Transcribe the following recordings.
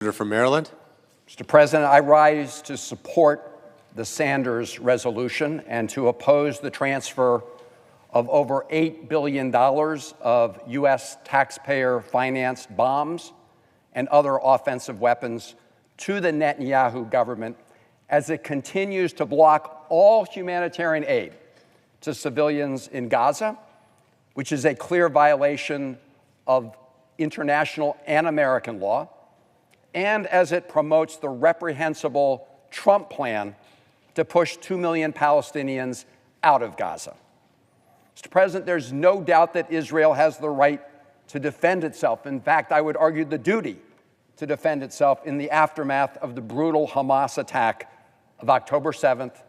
From Maryland. Mr. President, I rise to support the Sanders resolution and to oppose the transfer of over $8 billion of U.S. taxpayer-financed bombs and other offensive weapons to the Netanyahu government as it continues to block all humanitarian aid to civilians in Gaza, which is a clear violation of international and American law, and as it promotes the reprehensible Trump plan to push 2 million Palestinians out of Gaza. Mr. President, there's no doubt that Israel has the right to defend itself. In fact, I would argue the duty to defend itself in the aftermath of the brutal Hamas attack of October 7th,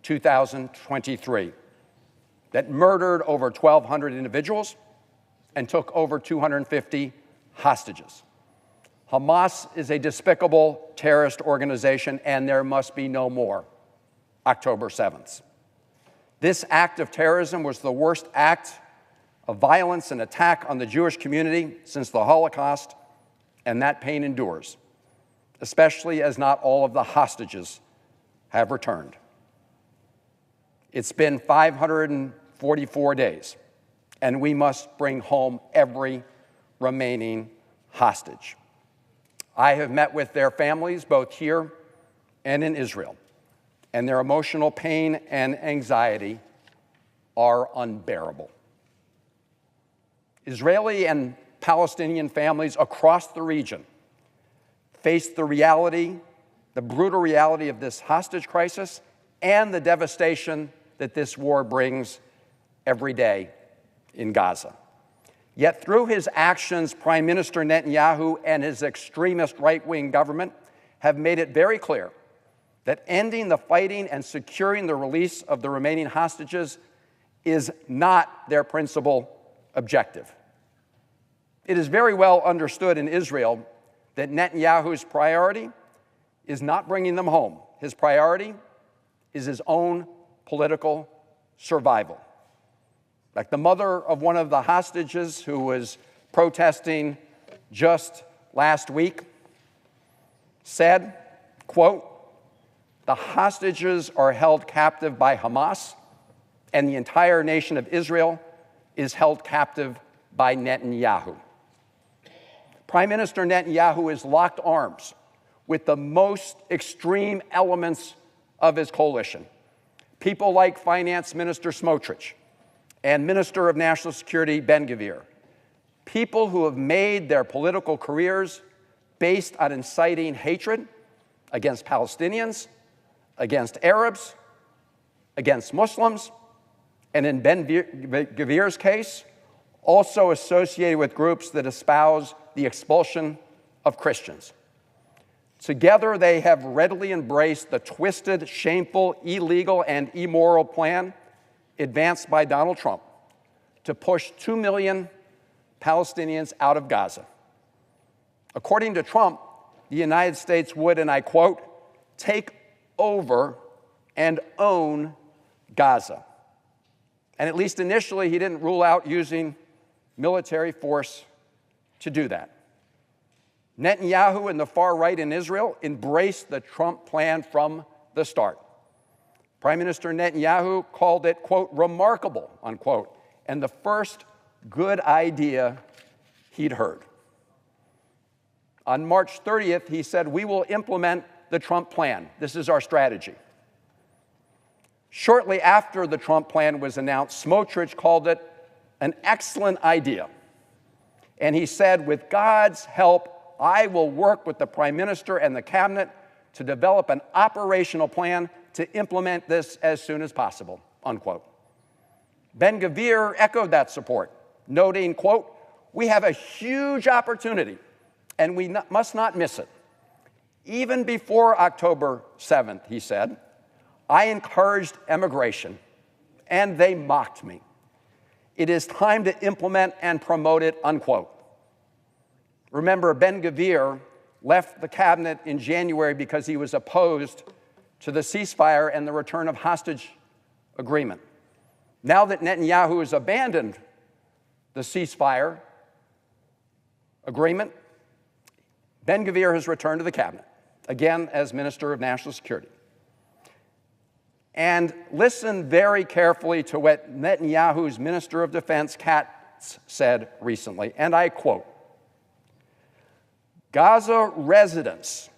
2023, that murdered over 1,200 individuals and took over 250 hostages. Hamas is a despicable terrorist organization, and there must be no more October 7th. This act of terrorism was the worst act of violence and attack on the Jewish community since the Holocaust, and that pain endures, especially as not all of the hostages have returned. It's been 544 days, and we must bring home every remaining hostage. I have met with their families, both here and in Israel, and their emotional pain and anxiety are unbearable. Israeli and Palestinian families across the region face the reality, the brutal reality of this hostage crisis and the devastation that this war brings every day in Gaza. Yet through his actions, Prime Minister Netanyahu and his extremist right-wing government have made it very clear that ending the fighting and securing the release of the remaining hostages is not their principal objective. It is very well understood in Israel that Netanyahu's priority is not bringing them home. His priority is his own political survival. Like the mother of one of the hostages who was protesting just last week said, quote, "The hostages are held captive by Hamas, and the entire nation of Israel is held captive by Netanyahu." Prime Minister Netanyahu has locked arms with the most extreme elements of his coalition. People like Finance Minister Smotrich and Minister of National Security Ben-Gvir, people who have made their political careers based on inciting hatred against Palestinians, against Arabs, against Muslims, and in Ben-Gvir's case, also associated with groups that espouse the expulsion of Christians. Together, they have readily embraced the twisted, shameful, illegal, and immoral plan advanced by Donald Trump to push 2 million Palestinians out of Gaza. According to Trump, the United States would, and I quote, "take over and own Gaza." And at least initially, he didn't rule out using military force to do that. Netanyahu and the far right in Israel embraced the Trump plan from the start. Prime Minister Netanyahu called it, quote, "remarkable," unquote, and the first good idea he'd heard. On March 30th, he said, "We will implement the Trump plan. This is our strategy." Shortly after the Trump plan was announced, Smotrich called it an excellent idea. And he said, "With God's help, I will work with the Prime Minister and the Cabinet to develop an operational plan to implement this as soon as possible," unquote. Ben-Gvir echoed that support, noting, quote, "We have a huge opportunity, and we must not miss it." Even before October 7th, he said, "I encouraged emigration, and they mocked me. It is time to implement and promote it," unquote. Remember, Ben-Gvir left the cabinet in January because he was opposed to the ceasefire and the return of hostage agreement. Now that Netanyahu has abandoned the ceasefire agreement, Ben-Gvir has returned to the cabinet, again as Minister of National Security. And listen very carefully to what Netanyahu's Minister of Defense, Katz, said recently, and I quote, Gaza residents,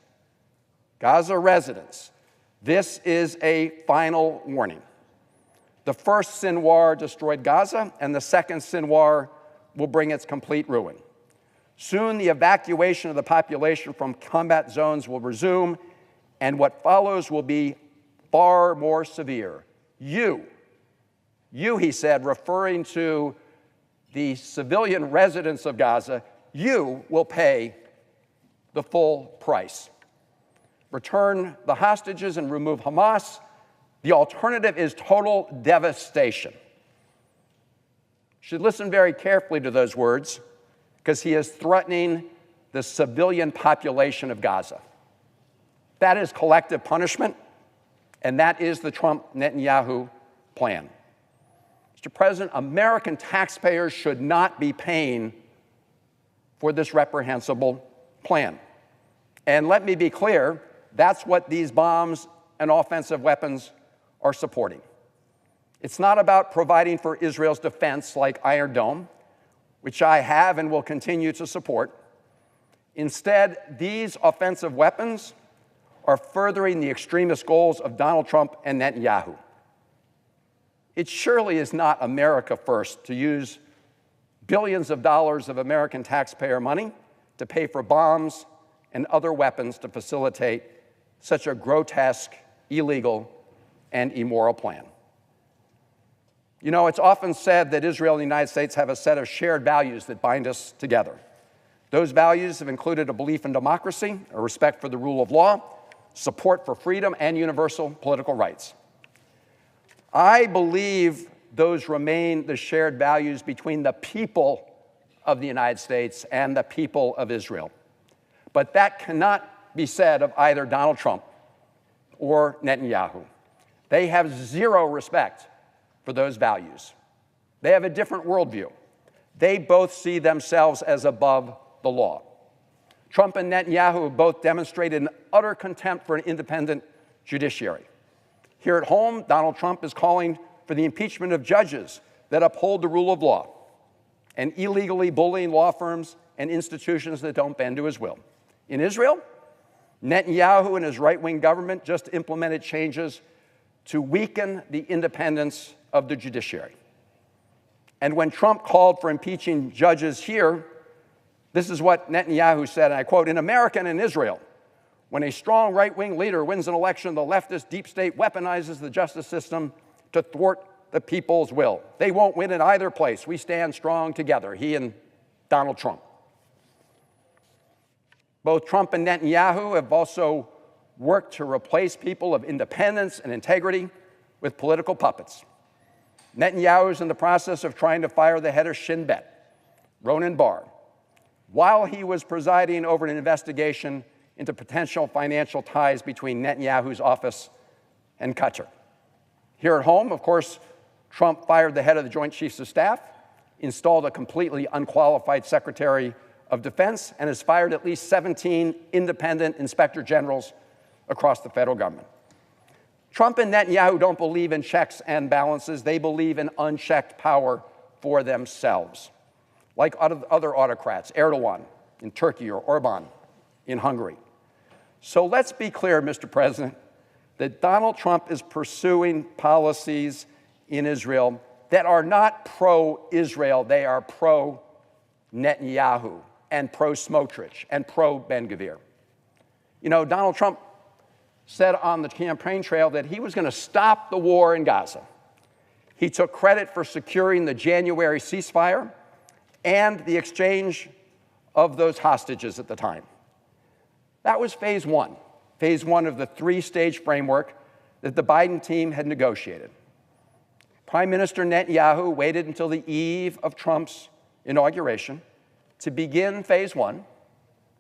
this is a final warning. The first Sinwar destroyed Gaza, and the second Sinwar will bring its complete ruin. Soon the evacuation of the population from combat zones will resume, and what follows will be far more severe. You, he said, referring to the civilian residents of Gaza, you will pay the full price. Return the hostages and remove Hamas. The alternative is total devastation. You should listen very carefully to those words, because he is threatening the civilian population of Gaza. That is collective punishment, and that is the Trump-Netanyahu plan. Mr. President, American taxpayers should not be paying for this reprehensible plan. And let me be clear, that's what these bombs and offensive weapons are supporting. It's not about providing for Israel's defense like Iron Dome, which I have and will continue to support. Instead, these offensive weapons are furthering the extremist goals of Donald Trump and Netanyahu. It surely is not America first to use billions of dollars of American taxpayer money to pay for bombs and other weapons to facilitate such a grotesque, illegal, and immoral plan. You know, it's often said that Israel and the United States have a set of shared values that bind us together. Those values have included a belief in democracy, a respect for the rule of law, support for freedom, and universal political rights. I believe those remain the shared values between the people of the United States and the people of Israel. But that cannot be said of either Donald Trump or Netanyahu. They have zero respect for those values. They have a different worldview. They both see themselves as above the law. Trump and Netanyahu have both demonstrated an utter contempt for an independent judiciary. Here at home, Donald Trump is calling for the impeachment of judges that uphold the rule of law and illegally bullying law firms and institutions that don't bend to his will. In Israel, Netanyahu and his right-wing government just implemented changes to weaken the independence of the judiciary. And when Trump called for impeaching judges here, this is what Netanyahu said, and I quote, "In America and in Israel, when a strong right-wing leader wins an election, the leftist deep state weaponizes the justice system to thwart the people's will. They won't win in either place. We stand strong together," he and Donald Trump. Both Trump and Netanyahu have also worked to replace people of independence and integrity with political puppets. Netanyahu is in the process of trying to fire the head of Shin Bet, Ronan Bar, while he was presiding over an investigation into potential financial ties between Netanyahu's office and Qatar. Here at home, of course, Trump fired the head of the Joint Chiefs of Staff, installed a completely unqualified Secretary of Defense, and has fired at least 17 independent inspector generals across the federal government. Trump and Netanyahu don't believe in checks and balances. They believe in unchecked power for themselves, like other autocrats, Erdogan in Turkey or Orban in Hungary. So let's be clear, Mr. President, that Donald Trump is pursuing policies in Israel that are not pro-Israel. They are pro-Netanyahu and pro-Smotrich and pro-Ben-Gvir. You know, Donald Trump said on the campaign trail that he was going to stop the war in Gaza. He took credit for securing the January ceasefire and the exchange of those hostages at the time. That was phase one of the three-stage framework that the Biden team had negotiated. Prime Minister Netanyahu waited until the eve of Trump's inauguration to begin phase one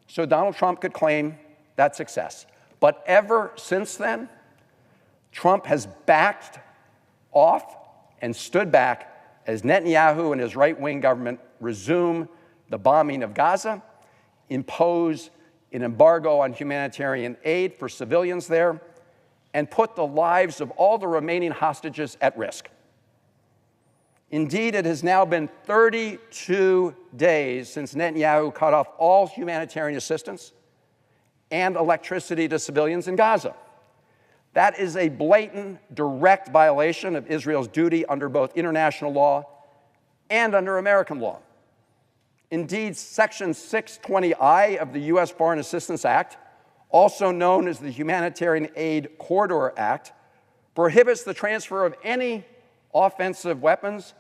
so Donald Trump could claim that success. But ever since then, Trump has backed off and stood back as Netanyahu and his right-wing government resume the bombing of Gaza, impose an embargo on humanitarian aid for civilians there, and put the lives of all the remaining hostages at risk. Indeed, it has now been 32 days since Netanyahu cut off all humanitarian assistance and electricity to civilians in Gaza. That is a blatant, direct violation of Israel's duty under both international law and under American law. Indeed, Section 620I of the U.S. Foreign Assistance Act, also known as the Humanitarian Aid Corridor Act, prohibits the transfer of any offensive weapons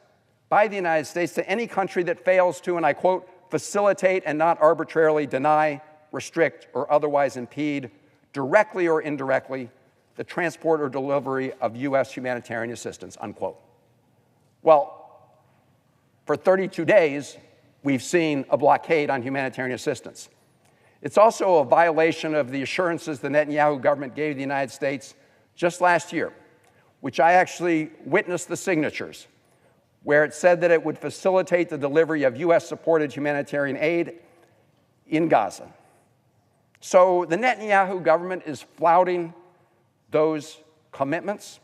by the United States to any country that fails to, and I quote, facilitate and not arbitrarily deny, restrict, or otherwise impede, directly or indirectly, the transport or delivery of U.S. humanitarian assistance, unquote. Well, for 32 days, we've seen a blockade on humanitarian assistance. It's also a violation of the assurances the Netanyahu government gave the United States just last year, which I actually witnessed the signatures, where it said that it would facilitate the delivery of U.S.-supported humanitarian aid in Gaza. So the Netanyahu government is flouting those commitments.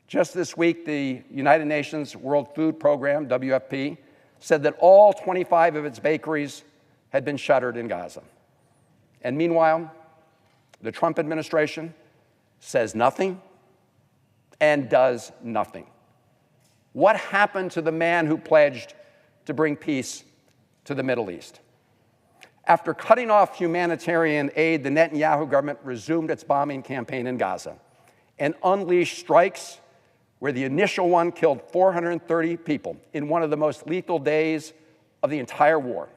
Just this week, the United Nations World Food Program, WFP, said that all 25 of its bakeries had been shuttered in Gaza. And meanwhile, the Trump administration says nothing and does nothing. What happened to the man who pledged to bring peace to the Middle East? After cutting off humanitarian aid, the Netanyahu government resumed its bombing campaign in Gaza and unleashed strikes where the initial one killed 430 people in one of the most lethal days of the entire war.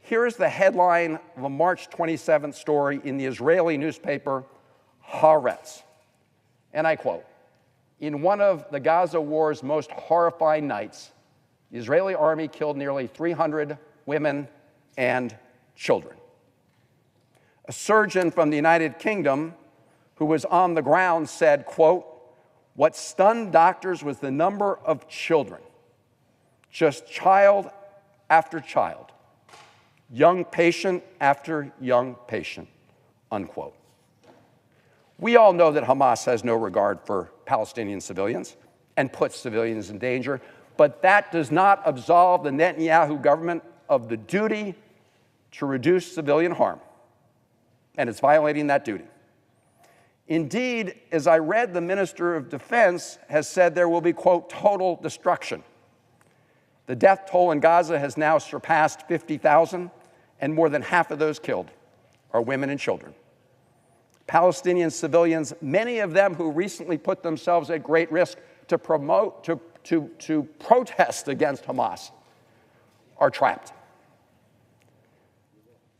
Here is the headline of a March 27th story in the Israeli newspaper Haaretz. And I quote, "In one of the Gaza war's most horrifying nights, the Israeli army killed nearly 300 women and children." A surgeon from the United Kingdom who was on the ground said, quote, "What stunned doctors was the number of children, just child after child, young patient after young patient," unquote. We all know that Hamas has no regard for Palestinian civilians and puts civilians in danger, but that does not absolve the Netanyahu government of the duty to reduce civilian harm, and it's violating that duty. Indeed, as I read, the Minister of Defense has said there will be, quote, total destruction. The death toll in Gaza has now surpassed 50,000, and more than half of those killed are women and children. Palestinian civilians, many of them who recently put themselves at great risk to protest against Hamas, are trapped.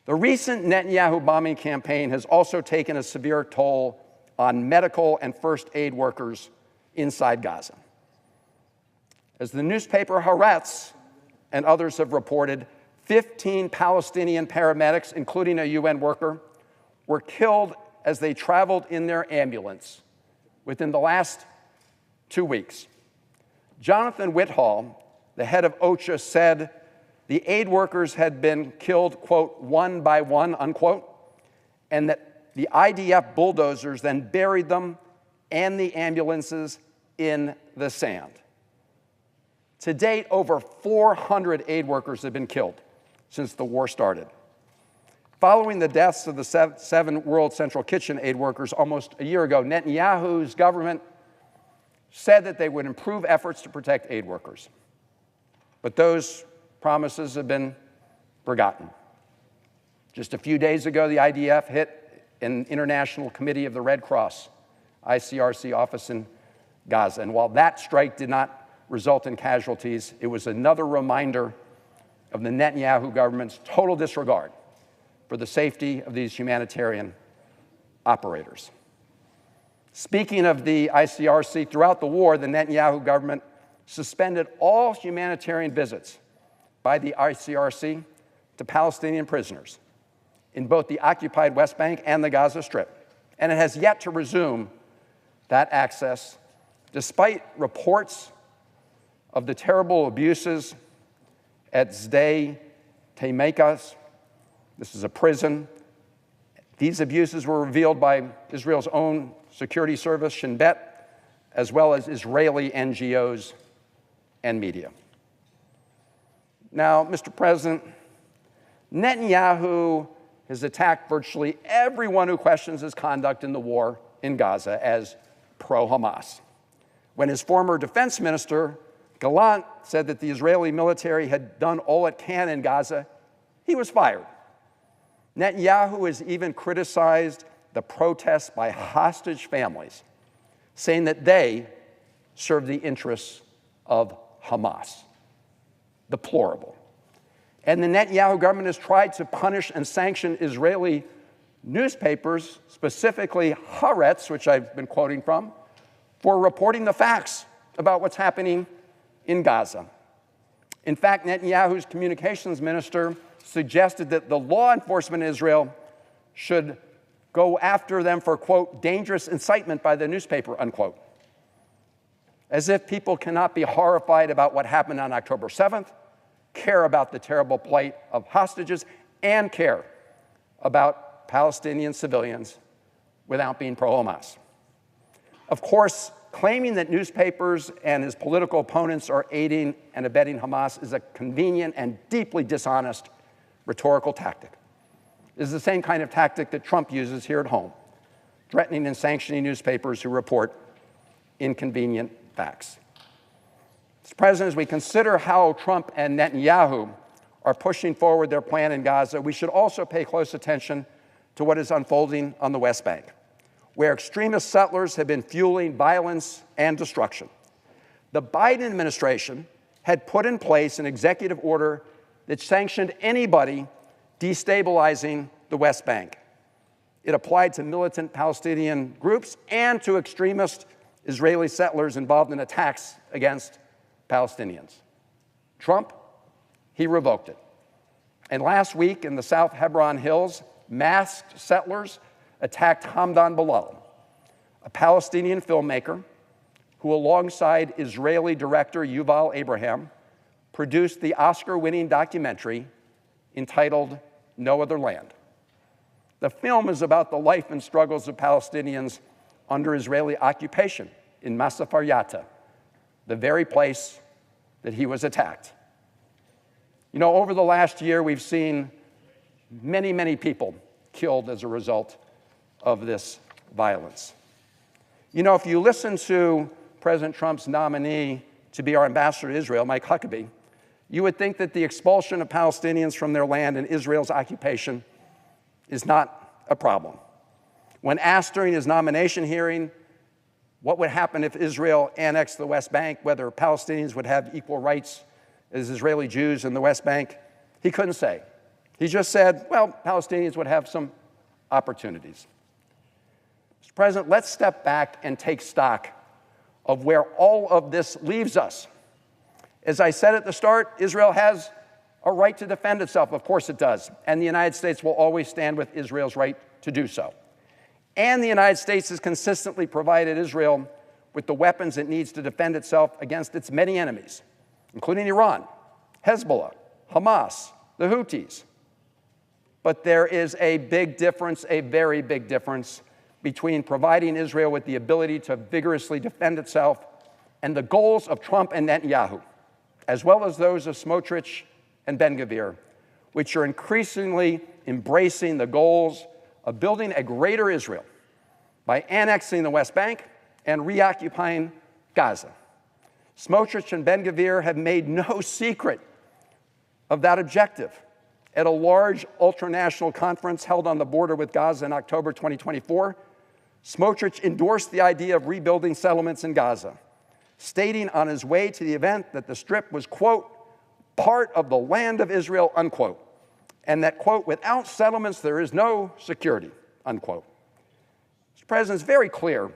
The recent Netanyahu bombing campaign has also taken a severe toll on medical and first aid workers inside Gaza. As the newspaper Haaretz and others have reported, 15 Palestinian paramedics, including a UN worker, were killed as they traveled in their ambulance within the last 2 weeks. Jonathan Whithall, the head of OCHA, said the aid workers had been killed, quote, one by one, unquote, and that the IDF bulldozers then buried them and the ambulances in the sand. To date, over 400 aid workers have been killed since the war started. Following the deaths of the 7 World Central Kitchen aid workers almost a year ago, Netanyahu's government said that they would improve efforts to protect aid workers. But those promises have been forgotten. Just a few days ago, the IDF hit an International Committee of the Red Cross, ICRC office in Gaza. And while that strike did not result in casualties, it was another reminder of the Netanyahu government's total disregard for the safety of these humanitarian operators. Speaking of the ICRC, throughout the war, the Netanyahu government suspended all humanitarian visits by the ICRC to Palestinian prisoners in both the occupied West Bank and the Gaza Strip. And it has yet to resume that access, despite reports of the terrible abuses at Sde Teimekas. This is a prison These abuses were revealed by Israel's own security service, Shin Bet, as well as Israeli NGOs and media. Now, Mr. President, Netanyahu has attacked virtually everyone who questions his conduct in the war in Gaza as pro-Hamas. When his former defense minister, Gallant, said that the Israeli military had done all it can in Gaza, he was fired. Netanyahu has even criticized the protests by hostage families, saying that they serve the interests of Hamas. Deplorable. And the Netanyahu government has tried to punish and sanction Israeli newspapers, specifically Haaretz, which I've been quoting from, for reporting the facts about what's happening in Gaza. In fact, Netanyahu's communications minister suggested that the law enforcement in Israel should go after them for, quote, dangerous incitement by the newspaper, unquote. As if people cannot be horrified about what happened on October 7th, care about the terrible plight of hostages, and care about Palestinian civilians without being pro-Hamas. Of course, claiming that newspapers and his political opponents are aiding and abetting Hamas is a convenient and deeply dishonest rhetorical tactic. It is the same kind of tactic that Trump uses here at home, threatening and sanctioning newspapers who report inconvenient facts. Mr. President, as we consider how Trump and Netanyahu are pushing forward their plan in Gaza, we should also pay close attention to what is unfolding on the West Bank, where extremist settlers have been fueling violence and destruction. The Biden administration had put in place an executive order that sanctioned anybody destabilizing the West Bank. It applied to militant Palestinian groups and to extremist Israeli settlers involved in attacks against Palestinians. Trump, he revoked it. And last week in the South Hebron Hills, masked settlers attacked Hamdan Bilal, a Palestinian filmmaker who, alongside Israeli director Yuval Abraham, produced the Oscar-winning documentary entitled No Other Land. The film is about the life and struggles of Palestinians under Israeli occupation in Masafar Yatta, the very place that he was attacked. You know, over the last year, we've seen many, many people killed as a result of this violence. You know, if you listen to President Trump's nominee to be our ambassador to Israel, Mike Huckabee, you would think that the expulsion of Palestinians from their land and Israel's occupation is not a problem. When asked during his nomination hearing what would happen if Israel annexed the West Bank, whether Palestinians would have equal rights as Israeli Jews in the West Bank, he couldn't say. He just said, well, Palestinians would have some opportunities. Mr. President, let's step back and take stock of where all of this leaves us. As I said at the start, Israel has a right to defend itself. Of course it does. And the United States will always stand with Israel's right to do so. And the United States has consistently provided Israel with the weapons it needs to defend itself against its many enemies, including Iran, Hezbollah, Hamas, the Houthis. But there is a big difference, a very big difference, between providing Israel with the ability to vigorously defend itself and the goals of Trump and Netanyahu, as well as those of Smotrich and Ben-Gvir, which are increasingly embracing the goals of building a greater Israel by annexing the West Bank and reoccupying Gaza. Smotrich and Ben-Gvir have made no secret of that objective. At a large ultranational conference held on the border with Gaza in October 2024, Smotrich endorsed the idea of rebuilding settlements in Gaza, stating on his way to the event that the Strip was, quote, part of the land of Israel, unquote, and that, quote, without settlements there is no security, unquote. Mr. President, it's very clear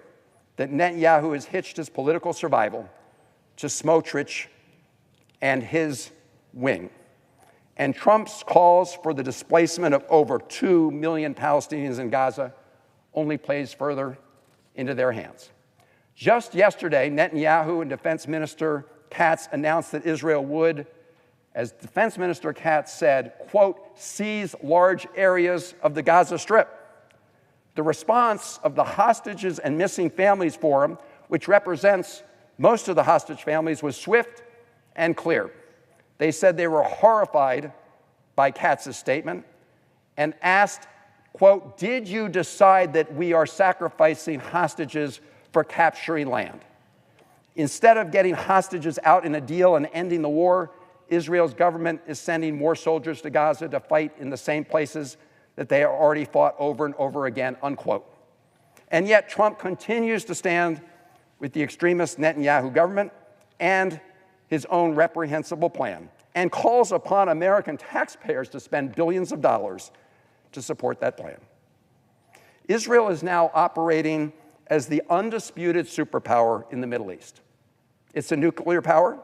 that Netanyahu has hitched his political survival to Smotrich and his wing. And Trump's calls for the displacement of over 2 million Palestinians in Gaza only plays further into their hands. Just yesterday, Netanyahu and Defense Minister Katz announced that Israel would, as Defense Minister Katz said, quote, seize large areas of the Gaza Strip, The response of the Hostages and Missing Families Forum, which represents most of the hostage families, was swift and clear. They said they were horrified by Katz's statement and asked, quote, "Did you decide that we are sacrificing hostages for capturing land?" Instead of getting hostages out in a deal and ending the war, Israel's government is sending more soldiers to Gaza to fight in the same places that they already fought over and over again, unquote. And yet Trump continues to stand with the extremist Netanyahu government and his own reprehensible plan, and calls upon American taxpayers to spend billions of dollars to support that plan. Israel is now operating as the undisputed superpower in the Middle East. It's a nuclear power.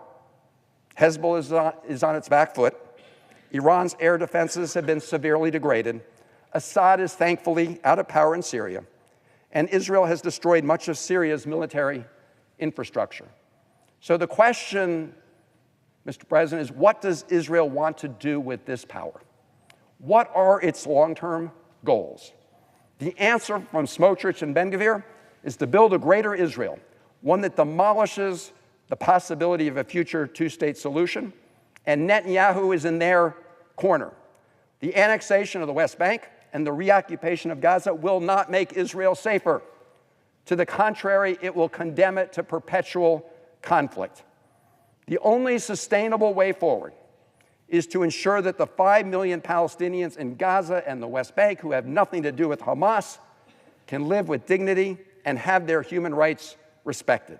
Hezbollah is on its back foot. Iran's air defenses have been severely degraded. Assad is thankfully out of power in Syria. And Israel has destroyed much of Syria's military infrastructure. So the question, Mr. President, is what does Israel want to do with this power? What are its long-term goals? The answer from Smotrich and Ben-Gvir is to build a greater Israel, one that demolishes the possibility of a future two-state solution, and Netanyahu is in their corner. The annexation of the West Bank and the reoccupation of Gaza will not make Israel safer. To the contrary, it will condemn it to perpetual conflict. The only sustainable way forward is to ensure that the 5 million Palestinians in Gaza and the West Bank who have nothing to do with Hamas can live with dignity and have their human rights respected.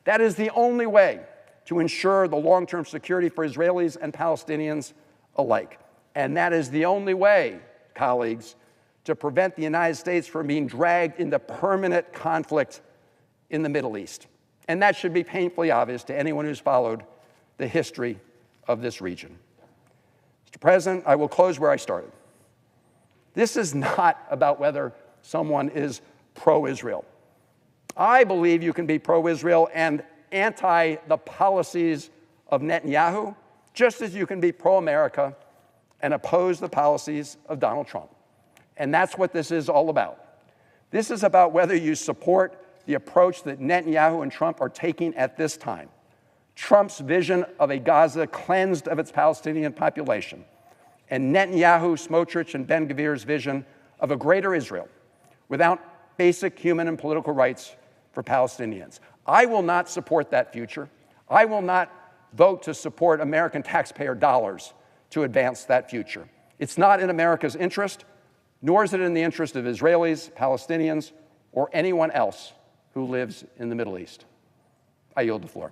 That is the only way to ensure the long-term security for Israelis and Palestinians alike. And that is the only way, colleagues, to prevent the United States from being dragged into permanent conflict in the Middle East. And that should be painfully obvious to anyone who's followed the history of this region. Mr. President, I will close where I started. This is not about whether someone is pro-Israel. I believe you can be pro-Israel and anti the policies of Netanyahu, just as you can be pro-America and oppose the policies of Donald Trump. And that's what this is all about. This is about whether you support the approach that Netanyahu and Trump are taking at this time. Trump's vision of a Gaza cleansed of its Palestinian population, and Netanyahu, Smotrich, and Ben-Gvir's vision of a greater Israel without basic human and political rights for Palestinians. I will not support that future. I will not vote to support American taxpayer dollars to advance that future. It's not in America's interest, nor is it in the interest of Israelis, Palestinians, or anyone else who lives in the Middle East. I yield the floor.